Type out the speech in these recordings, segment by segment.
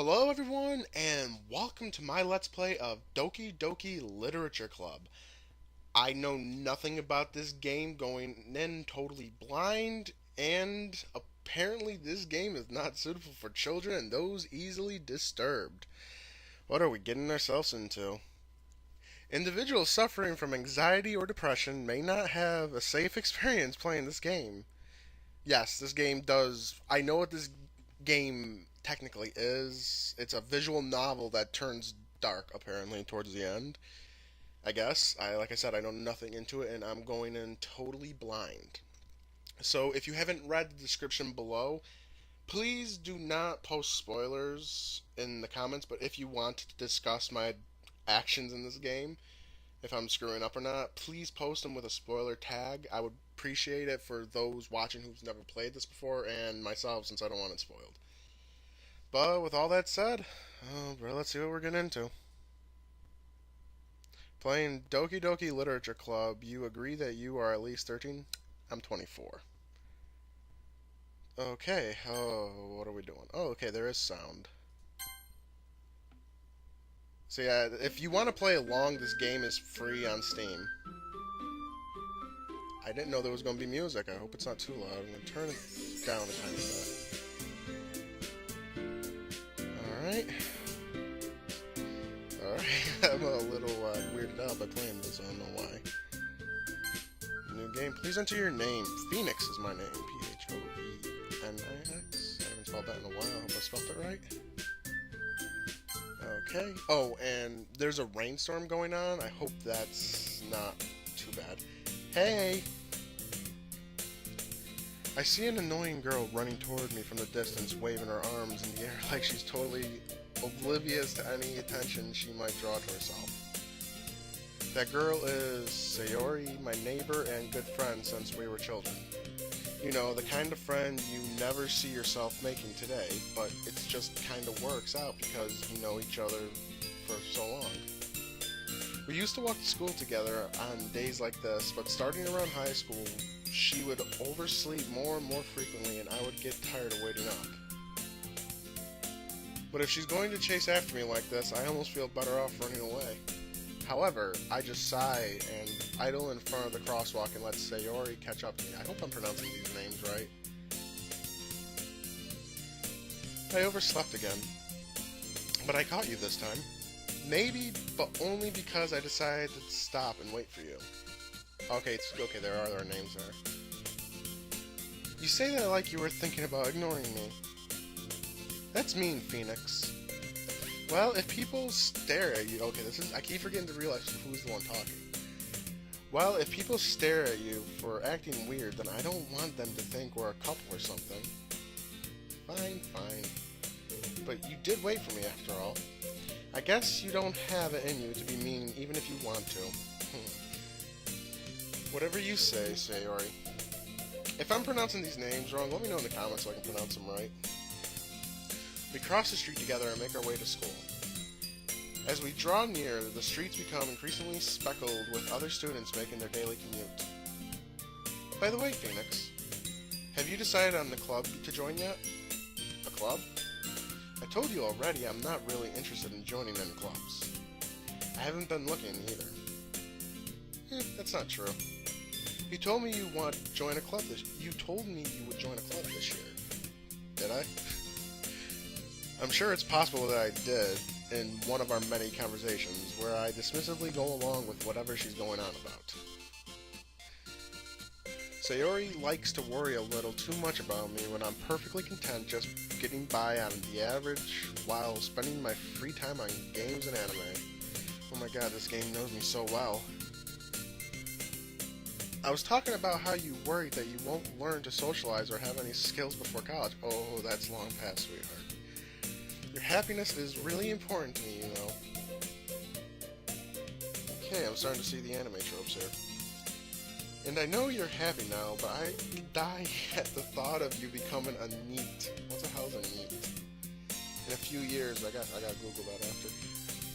Hello everyone, and welcome to my Let's Play of Doki Doki Literature Club. I know nothing about this game, going in totally blind, and apparently this game is not suitable for children and those easily disturbed. What are we getting ourselves into? Individuals suffering from anxiety or depression may not have a safe experience playing this game. Yes, this game does. I know what this game technically is. It's a visual novel that turns dark, apparently, towards the end. I guess. Like I said, I know nothing into it, and I'm going in totally blind. So if you haven't read the description below, please do not post spoilers in the comments. But if you want to discuss my actions in this game, if I'm screwing up or not, please post them with a spoiler tag. I would appreciate it for those watching who've never played this before, and myself, since I don't want it spoiled. But with all that said, let's see what we're getting into. Playing Doki Doki Literature Club, you agree that you are at least 13? I'm 24. Okay, what are we doing? Oh, okay, there is sound. So yeah, if you want to play along, this game is free on Steam. I didn't know there was going to be music. I hope it's not too loud. I'm going to turn it down a tiny bit. Alright. Alright, I'm a little weirded out by playing this, I don't know why. New game. Please enter your name. Phoenix is my name. Phoenix. I haven't spelled that in a while. I hope I spelled it right. Okay. Oh, and there's a rainstorm going on. I hope that's not too bad. Hey! I see an annoying girl running toward me from the distance, waving her arms in the air like she's totally oblivious to any attention she might draw to herself. That girl is Sayori, my neighbor and good friend since we were children. You know, the kind of friend you never see yourself making today, but it just kind of works out because you know each other for so long. We used to walk to school together on days like this, but starting around high school, she would oversleep more and more frequently and I would get tired of waiting up. But if she's going to chase after me like this, I almost feel better off running away. However, I just sigh and idle in front of the crosswalk and let Sayori catch up to me. I hope I'm pronouncing these names right. I overslept again. But I caught you this time. Maybe, but only because I decided to stop and wait for you. Okay, there are other names there. You say that like you were thinking about ignoring me. That's mean, Phoenix. Well, if people stare at you... Okay, I keep forgetting to realize who's the one talking. Well, if people stare at you for acting weird, then I don't want them to think we're a couple or something. Fine. But you did wait for me after all. I guess you don't have it in you to be mean even if you want to. Whatever you say, Sayori. If I'm pronouncing these names wrong, let me know in the comments so I can pronounce them right. We cross the street together and make our way to school. As we draw near, the streets become increasingly speckled with other students making their daily commute. By the way, Phoenix, have you decided on the club to join yet? A club? I told you already I'm not really interested in joining any clubs. I haven't been looking either. That's not true. You told me you want to join a club You told me you would join a club this year. Did I? I'm sure it's possible that I did in one of our many conversations where I dismissively go along with whatever she's going on about. Sayori likes to worry a little too much about me when I'm perfectly content just getting by on the average while spending my free time on games and anime. Oh my god, this game knows me so well. I was talking about how you worried that you won't learn to socialize or have any skills before college. Oh, that's long past, sweetheart. Your happiness is really important to me, you know. Okay, I'm starting to see the anime tropes here. And I know you're happy now, but I die at the thought of you becoming a NEET. What the hell is a NEET? In a few years, I gotta Google that after.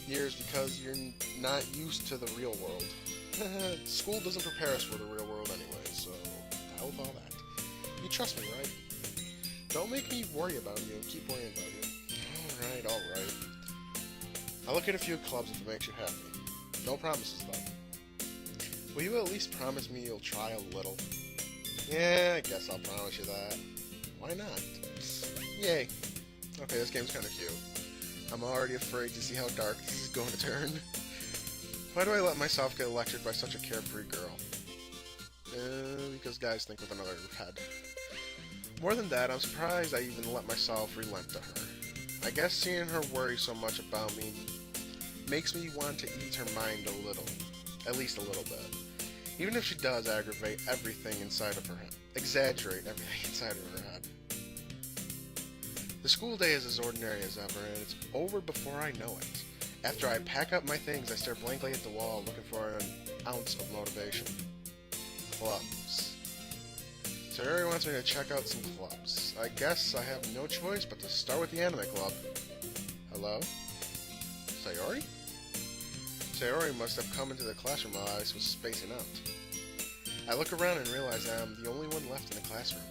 Years because you're not used to the real world. School doesn't prepare us for the real world anyway, so hell with all that. You trust me, right? Don't make me worry about you and keep worrying about you. alright. I'll look at a few clubs if it makes you happy. No promises, though. Will you at least promise me you'll try a little? Yeah, I guess I'll promise you that. Why not? Yay. Okay, this game's kinda cute. I'm already afraid to see how dark this is going to turn. Why do I let myself get lectured by such a carefree girl? Because guys think with another head. More than that, I'm surprised I even let myself relent to her. I guess seeing her worry so much about me makes me want to ease her mind a little. At least a little bit. Even if she does aggravate everything inside of her head. Exaggerate everything inside of her head. The school day is as ordinary as ever, and it's over before I know it. After I pack up my things, I stare blankly at the wall, looking for an ounce of motivation. Clubs. Sayori wants me to check out some clubs. I guess I have no choice but to start with the anime club. Hello? Sayori? Sayori must have come into the classroom while I was spacing out. I look around and realize I'm the only one left in the classroom.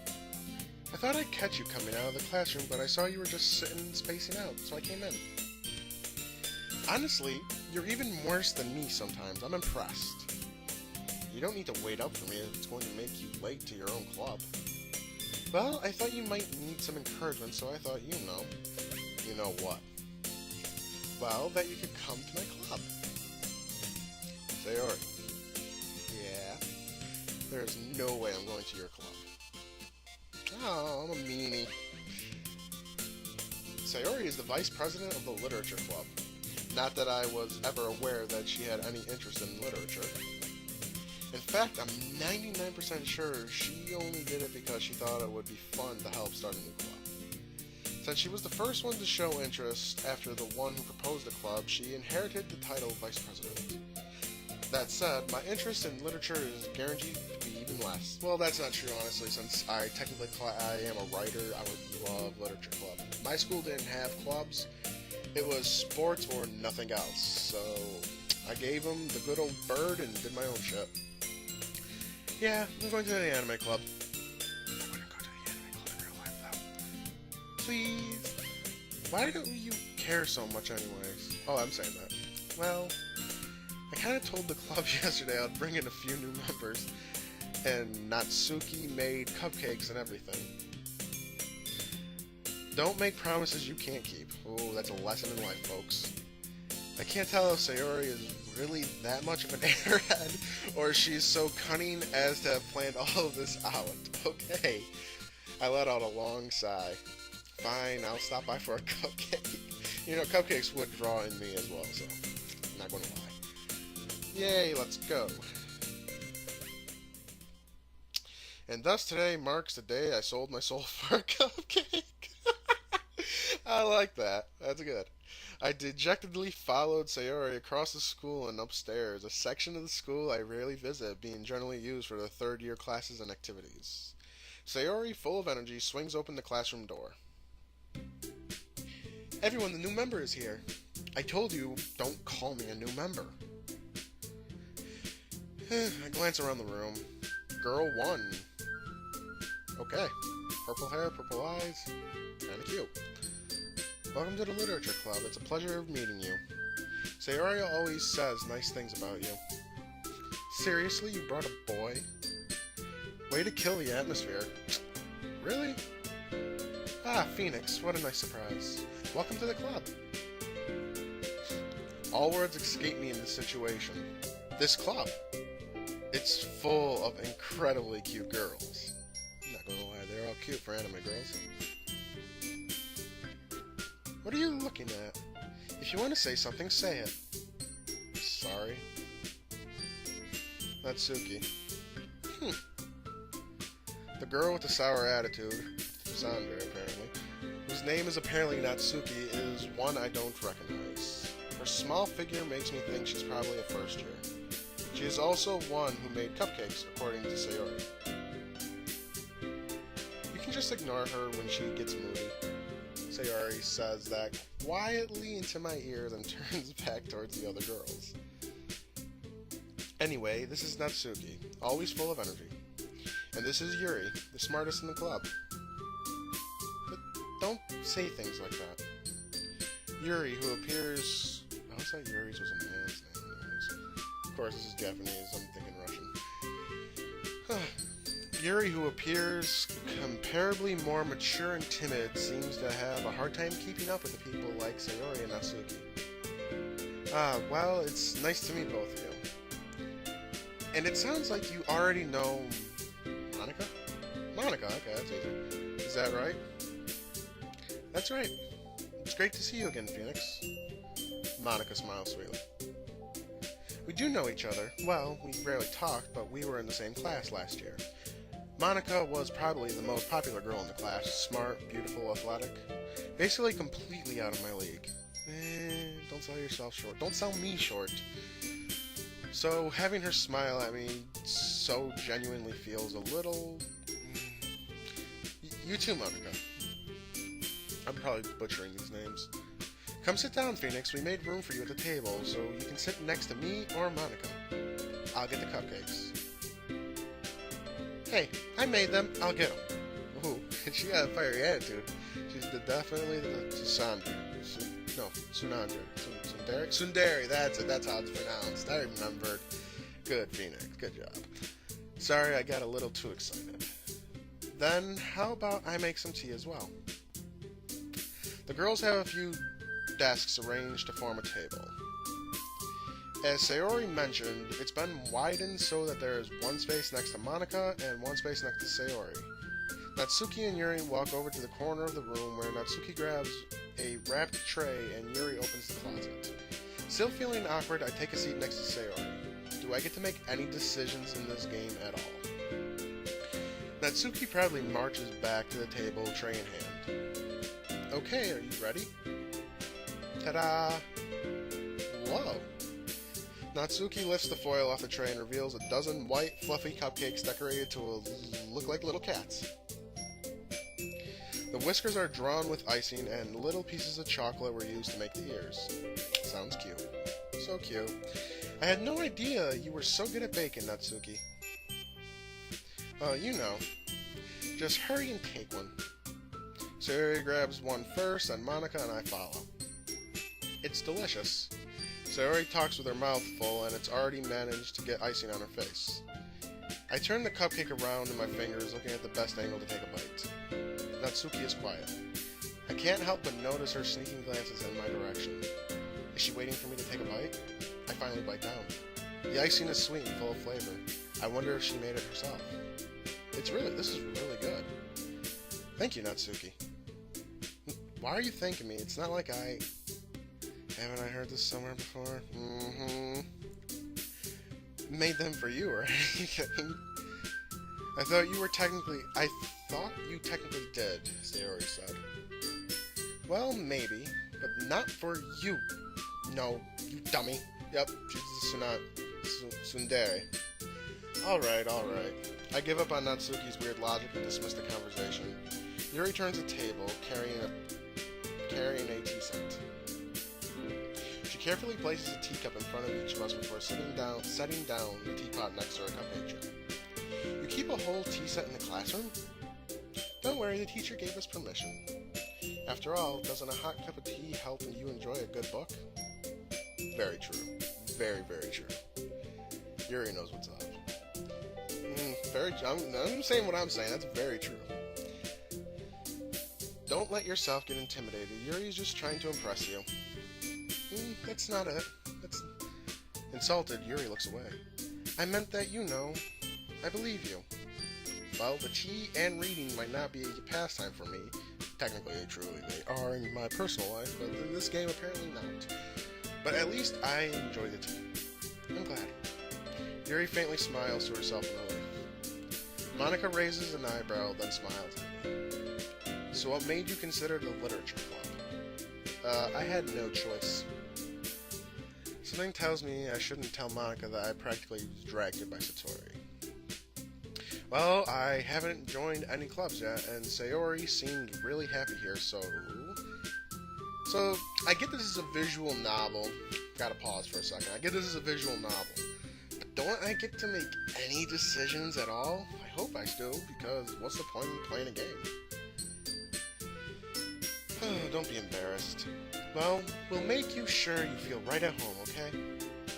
I thought I'd catch you coming out of the classroom, but I saw you were just sitting and spacing out, so I came in. Honestly, you're even worse than me sometimes. I'm impressed. You don't need to wait up for me if it's going to make you late to your own club. Well, I thought you might need some encouragement, so I thought, you know. You know what? Well, that you could come to my club. Sayori. Yeah? There's no way I'm going to your club. Oh, I'm a meanie. Sayori is the vice president of the Literature Club. Not that I was ever aware that she had any interest in literature. In fact, I'm 99% sure she only did it because she thought it would be fun to help start a new club. Since she was the first one to show interest after the one who proposed the club, she inherited the title of vice president. That said, my interest in literature is guaranteed to be even less. Well, that's not true, honestly, since I am a writer. I would love literature club. My school didn't have clubs. It was sports or nothing else, so I gave them the good old bird and did my own shit. Yeah, I'm going to the anime club. I wouldn't go to the anime club in real life, though. Please? Why don't you care so much anyways? Oh, I'm saying that. Well, I kind of told the club yesterday I'd bring in a few new members, and Natsuki made cupcakes and everything. Don't make promises you can't keep. Oh, that's a lesson in life, folks. I can't tell if Sayori is really that much of an airhead, or she's so cunning as to have planned all of this out. Okay. I let out a long sigh. Fine, I'll stop by for a cupcake. You know, cupcakes would draw in me as well, so I'm not going to lie. Yay, let's go. And thus today marks the day I sold my soul for a cupcake. I like that. That's good. I dejectedly followed Sayori across the school and upstairs, a section of the school I rarely visit, being generally used for the third-year classes and activities. Sayori, full of energy, swings open the classroom door. Everyone, the new member is here. I told you, don't call me a new member. I glance around the room. Girl 1. Okay. Purple hair, purple eyes. Kinda cute. Welcome to the Literature Club. It's a pleasure meeting you. Sayori always says nice things about you. Seriously, you brought a boy? Way to kill the atmosphere. Really? Ah, Phoenix, what a nice surprise. Welcome to the club. All words escape me in this situation. This club. It's full of incredibly cute girls. I'm not gonna lie, they're all cute for anime girls. What are you looking at? If you want to say something, say it. Sorry. Natsuki. The girl with the sour attitude, Sandra apparently, whose name is apparently Natsuki, is one I don't recognize. Her small figure makes me think she's probably a first year. She is also one who made cupcakes, according to Sayori. You can just ignore her when she gets moody. Sayori says that quietly into my ears and turns back towards the other girls. Anyway, this is Natsuki, always full of energy. And this is Yuri, the smartest in the club. But don't say things like that. Yuri, who appears... I always thought Yuri's was a man's name anyways. Of course, this is Japanese. I'm thinking Russian. Yuri, who appears comparably more mature and timid, seems to have a hard time keeping up with the people like Sayori and Natsuki. Well, it's nice to meet both of you. And it sounds like you already know Monica? Monica, okay, that's easy. Is that right? That's right. It's great to see you again, Phoenix. Monica smiles sweetly. We do know each other. Well, we rarely talked, but we were in the same class last year. Monica was probably the most popular girl in the class. Smart, beautiful, athletic. Basically completely out of my league. Don't sell yourself short. Don't sell me short. So, having her smile at me so genuinely feels a little... You too, Monica. I'm probably butchering these names. Come sit down, Phoenix. We made room for you at the table, so you can sit next to me or Monica. I'll get the cupcakes. Hey, I made them. I'll get them. Ooh, she got a fiery attitude. She's definitely the Sundari. Sundari, that's it. That's how it's pronounced. I remembered. Good, Phoenix. Good job. Sorry, I got a little too excited. Then, how about I make some tea as well? The girls have a few desks arranged to form a table. As Sayori mentioned, it's been widened so that there is one space next to Monica and one space next to Sayori. Natsuki and Yuri walk over to the corner of the room where Natsuki grabs a wrapped tray and Yuri opens the closet. Still feeling awkward, I take a seat next to Sayori. Do I get to make any decisions in this game at all? Natsuki proudly marches back to the table, tray in hand. Okay, are you ready? Ta-da! Whoa! Natsuki lifts the foil off the tray and reveals a dozen white, fluffy cupcakes decorated to look like little cats. The whiskers are drawn with icing, and little pieces of chocolate were used to make the ears. Sounds cute. So cute. I had no idea you were so good at baking, Natsuki. You know. Just hurry and take one. Sayori grabs one first, and Monica and I follow. It's delicious. Sayori talks with her mouth full, and it's already managed to get icing on her face. I turn the cupcake around in my fingers, looking at the best angle to take a bite. Natsuki is quiet. I can't help but notice her sneaking glances in my direction. Is she waiting for me to take a bite? I finally bite down. The icing is sweet and full of flavor. I wonder if she made it herself. This is really good. Thank you, Natsuki. Why are you thanking me? It's not like haven't I heard this somewhere before? Made them for you or anything. I thought you technically did, Sayori said. Well, maybe, but not for you. No, you dummy. Yep, she's a Sundari. Alright. I give up on Natsuki's weird logic and dismiss the conversation. Yuri turns the table, carrying a tea set. She carefully places a teacup in front of each of us before setting down the teapot next to her cupcake tray. You keep a whole tea set in the classroom? Don't worry, the teacher gave us permission. After all, doesn't a hot cup of tea help you enjoy a good book? Very true. Very, very true. Yuri knows what's up. I'm saying what I'm saying. That's very true. Don't let yourself get intimidated. Yuri's just trying to impress you. That's not it. Insulted, Yuri looks away. I meant that I believe you. Well, the tea and reading might not be a pastime for me. Technically, truly, they are in my personal life, but in this game, apparently not. But at least I enjoy the tea. I'm glad. Yuri faintly smiles to herself in relief. Monica raises an eyebrow, then smiles at me. So what made you consider the literature club? I had no choice. Something tells me I shouldn't tell Monica that I practically was dragged here by Satori. Well, I haven't joined any clubs yet, and Sayori seemed really happy here, so I get this is a visual novel. Gotta pause for a second. I get this is a visual novel. But don't I get to make any decisions at all? I hope I do, because what's the point in playing a game? Don't be embarrassed. Well, we'll make you sure you feel right at home, okay?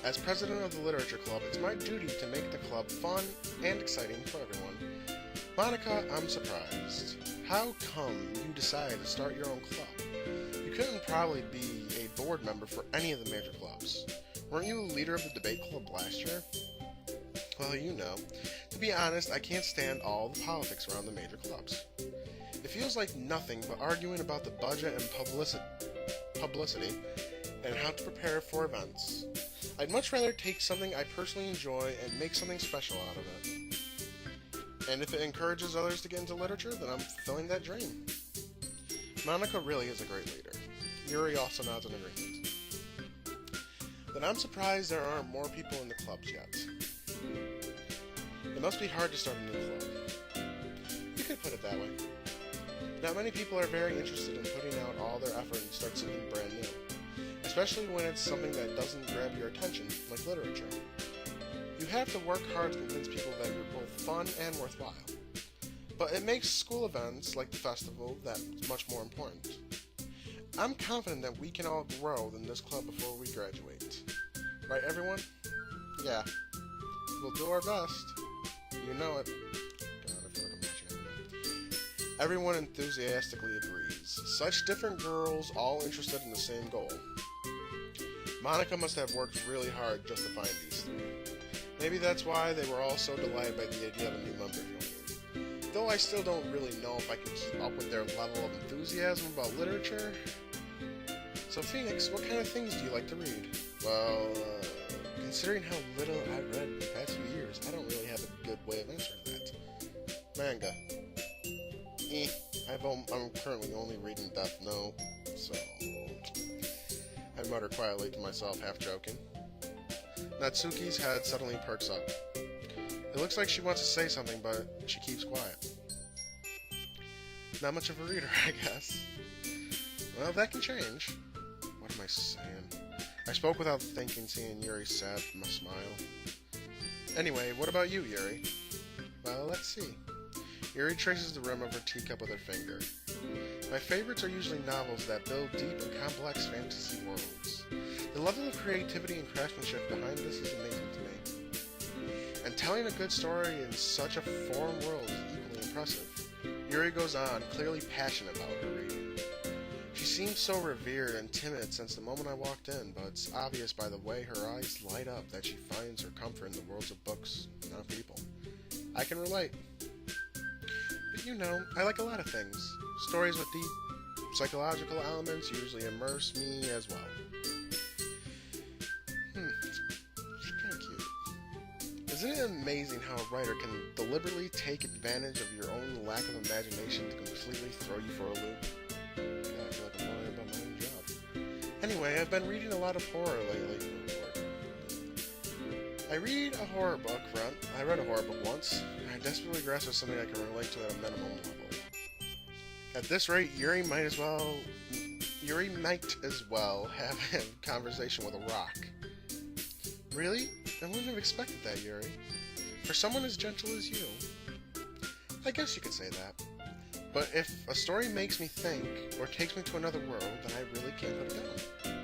As president of the Literature Club, it's my duty to make the club fun and exciting for everyone. Monica, I'm surprised. How come you decided to start your own club? You couldn't probably be a board member for any of the major clubs. Weren't you a leader of the debate club last year? Well, you know. To be honest, I can't stand all the politics around the major clubs. It feels like nothing but arguing about the budget and publicity and how to prepare for events. I'd much rather take something I personally enjoy and make something special out of it. And if it encourages others to get into literature, then I'm fulfilling that dream. Monica really is a great leader. Yuri also nods in agreement. But I'm surprised there aren't more people in the clubs yet. It must be hard to start a new club. You could put it that way. Not many people are very interested in putting out all their effort and start something brand new. Especially when it's something that doesn't grab your attention, like literature. You have to work hard to convince people that you're both fun and worthwhile. But it makes school events, like the festival, that much more important. I'm confident that we can all grow in this club before we graduate. Right, everyone? Yeah. We'll do our best. You know it. God, I feel like I'm watching it. Everyone enthusiastically agrees. Such different girls, all interested in the same goal. Monica must have worked really hard just to find these three. Maybe that's why they were all so delighted by the idea of a new member joining. Though I still don't really know if I can keep up with their level of enthusiasm about literature. So Phoenix, what kind of things do you like to read? Well, considering how little I've read in the past few years, I don't really have a good way of answering that. Manga. I'm currently only reading Death Note, so I mutter quietly to myself, half joking. Natsuki's head suddenly perks up. It looks like she wants to say something, but she keeps quiet. Not much of a reader, I guess. Well, that can change. What am I saying? I spoke without thinking, seeing Yuri's sad from a smile. Anyway, what about you, Yuri? Well, let's see. Yuri traces the rim of her teacup with her finger. My favorites are usually novels that build deep and complex fantasy worlds. The level of creativity and craftsmanship behind this is amazing to me. And telling a good story in such a foreign world is equally impressive. Yuri goes on, clearly passionate about her reading. She seems so revered and timid since the moment I walked in, but it's obvious by the way her eyes light up that she finds her comfort in the worlds of books, not people. I can relate. But you know, I like a lot of things. Stories with deep psychological elements usually immerse me as well. She's kind of cute. Isn't it amazing how a writer can deliberately take advantage of your own lack of imagination to completely throw you for a loop? God, I feel like I'm worrying about my own job. Anyway, I've been reading a lot of horror lately. I read a horror book once, and I desperately grasp for something I can relate to at a minimum level. At this rate, Yuri might as well have a conversation with a rock. Really? I wouldn't have expected that, Yuri. For someone as gentle as you. I guess you could say that. But if a story makes me think, or takes me to another world, then I really can't put it down.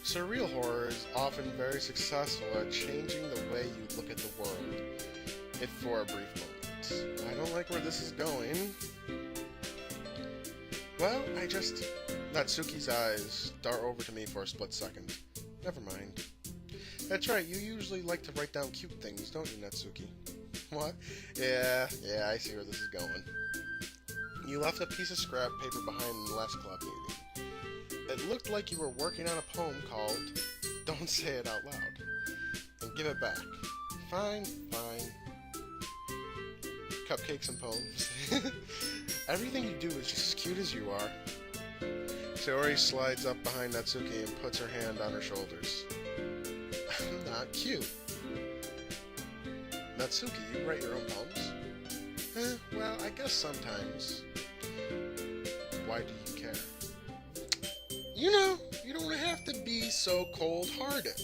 Surreal horror is often very successful at changing the way you look at the world, if for a brief moment. I don't like where this is going. Well, Natsuki's eyes dart over to me for a split second. Never mind. That's right, you usually like to write down cute things, don't you, Natsuki? What? Yeah, I see where this is going. You left a piece of scrap paper behind in the last club meeting. It looked like you were working on a poem called Don't Say It Out Loud. And give it back. Fine. Cupcakes and poems. Everything you do is just as cute as you are. Saori slides up behind Natsuki and puts her hand on her shoulders. I'm not cute. Natsuki, you write your own poems? Well, I guess sometimes. Why do you care? You know, you don't have to be so cold-hearted.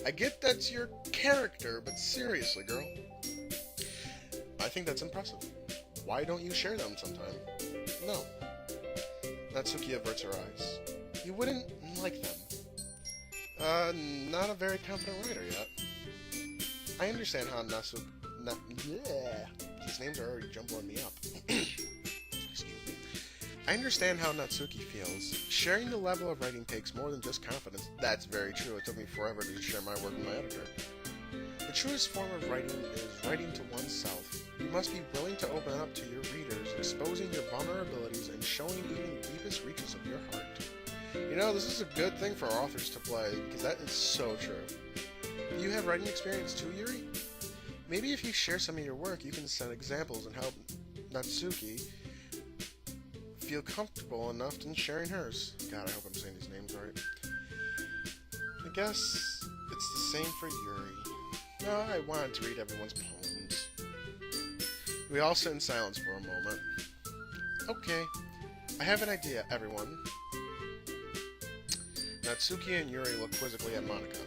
I get that's your character, but seriously, girl. I think that's impressive. Why don't you share them sometime? No. Natsuki averts her eyes. You wouldn't like them. Not a very confident writer yet. I understand how these names are already jumbling me up. Excuse me. I understand how Natsuki feels. Sharing the level of writing takes more than just confidence. That's very true. It took me forever to share my work with my editor. The truest form of writing is writing to oneself. You must be willing to open up to your readers, exposing your vulnerabilities and showing even the deepest reaches of your heart. You know, this is a good thing for authors to play, because that is so true. Do you have writing experience too, Yuri? Maybe if you share some of your work, you can set examples and help Natsuki feel comfortable enough in sharing hers. God, I hope I'm saying these names right. I guess it's the same for Yuri. No, I wanted to read everyone's poems. We all sit in silence for a moment. Okay, I have an idea, everyone. Natsuki and Yuri look quizzically at Monika.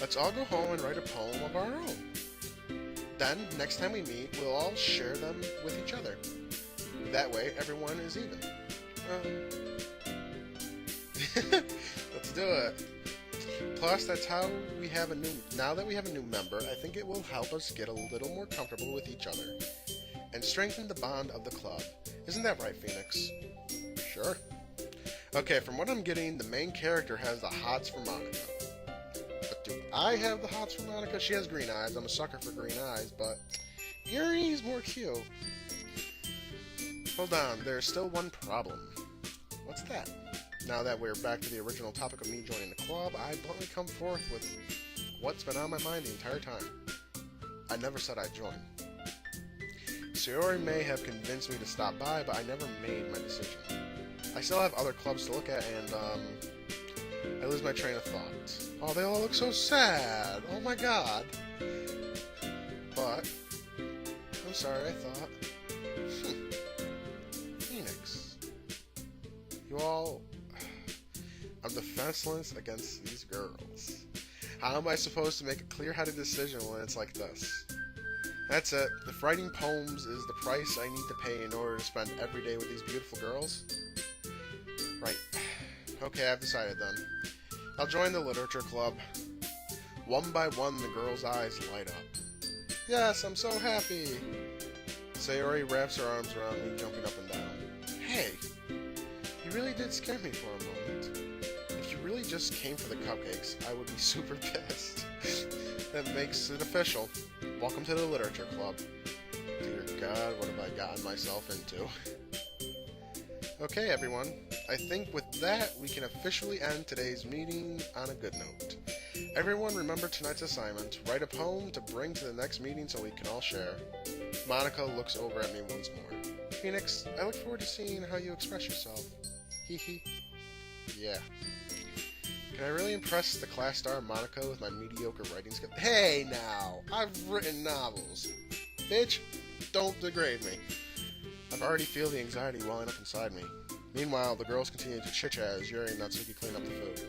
Let's all go home and write a poem of our own. Then, next time we meet, we'll all share them with each other. That way, everyone is even. Let's do it. Plus, that's how we have now that we have a new member, I think it will help us get a little more comfortable with each other and strengthen the bond of the club. Isn't that right, Phoenix? Sure. Okay, from what I'm getting, the main character has the hots for Monika. But do I have the hots for Monika? She has green eyes. I'm a sucker for green eyes, but Yuri's more cute. Hold on, there's still one problem. What's that? Now that we're back to the original topic of me joining the club, I bluntly come forth with what's been on my mind the entire time. I never said I'd join. Sayori may have convinced me to stop by, but I never made my decision. I still have other clubs to look at, and, I lose my train of thought. Oh, they all look so sad! Oh my god! But, I'm sorry, I thought... Phoenix. You all... I'm defenseless against these girls. How am I supposed to make a clear-headed decision when it's like this? That's it. If writing poems is the price I need to pay in order to spend every day with these beautiful girls... Right. Okay, I've decided then. I'll join the literature club. One by one, the girls' eyes light up. Yes, I'm so happy! Sayori wraps her arms around me, jumping up and down. Hey! You really did scare me for a moment. If you really just came for the cupcakes, I would be super pissed. That makes it official. Welcome to the literature club. Dear God, what have I gotten myself into? Okay, everyone. I think with that, we can officially end today's meeting on a good note. Everyone remember tonight's assignment. Write a poem to bring to the next meeting so we can all share. Monika looks over at me once more. Phoenix, I look forward to seeing how you express yourself. Hee hee. Yeah. Can I really impress the class star Monika with my mediocre writing skills? Hey now! I've written novels. Bitch, don't degrade me. I've already feel the anxiety welling up inside me. Meanwhile, the girls continue to chit-chat as Yuri and Natsuki clean up the food.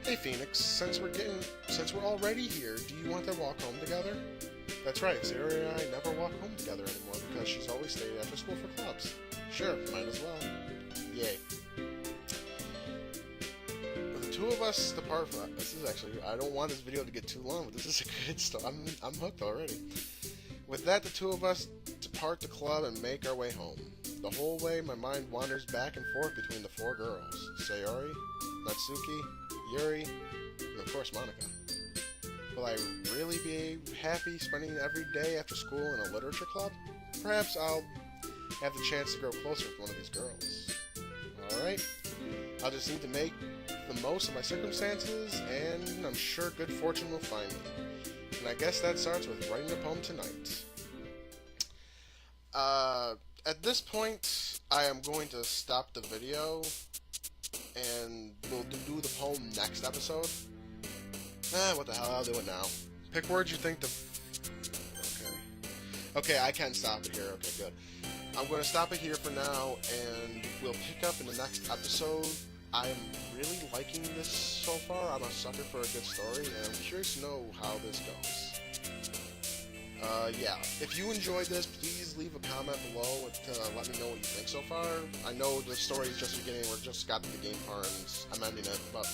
Hey Phoenix, since we're already here, do you want to walk home together? That's right, Sayori and I never walk home together anymore because she's always stayed after school for clubs. Sure, might as well. Yay. When the two of us depart from this is actually, I don't want this video to get too long, but this is a good start. I'm hooked already. With that, the two of us depart the club and make our way home. The whole way, my mind wanders back and forth between the four girls. Sayori, Natsuki, Yuri, and of course Monika. Will I really be happy spending every day after school in a literature club? Perhaps I'll have the chance to grow closer with one of these girls. Alright, I'll just need to make the most of my circumstances, and I'm sure good fortune will find me. And I guess that starts with writing a poem tonight. At this point, I am going to stop the video, and we'll do the poem next episode. What the hell, I'll do it now. Pick words you think the... Okay, I can stop it here, okay, good. I'm going to stop it here for now, and we'll pick up in the next episode. I'm really liking this so far. I'm a sucker for a good story, and I'm curious to know how this goes. Yeah, if you enjoyed this, please leave a comment below to let me know what you think so far. I know the story is just beginning, we're just got to the game part, and I'm ending it, but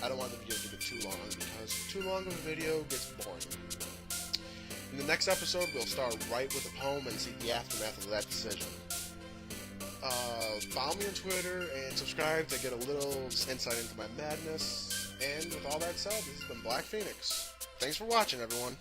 I don't want the video to get too long, because too long of a video gets boring. In the next episode, we'll start right with the poem and see the aftermath of that decision. Follow me on Twitter and subscribe to get a little insight into my madness. And with all that said, this has been Black Phoenix. Thanks for watching, everyone.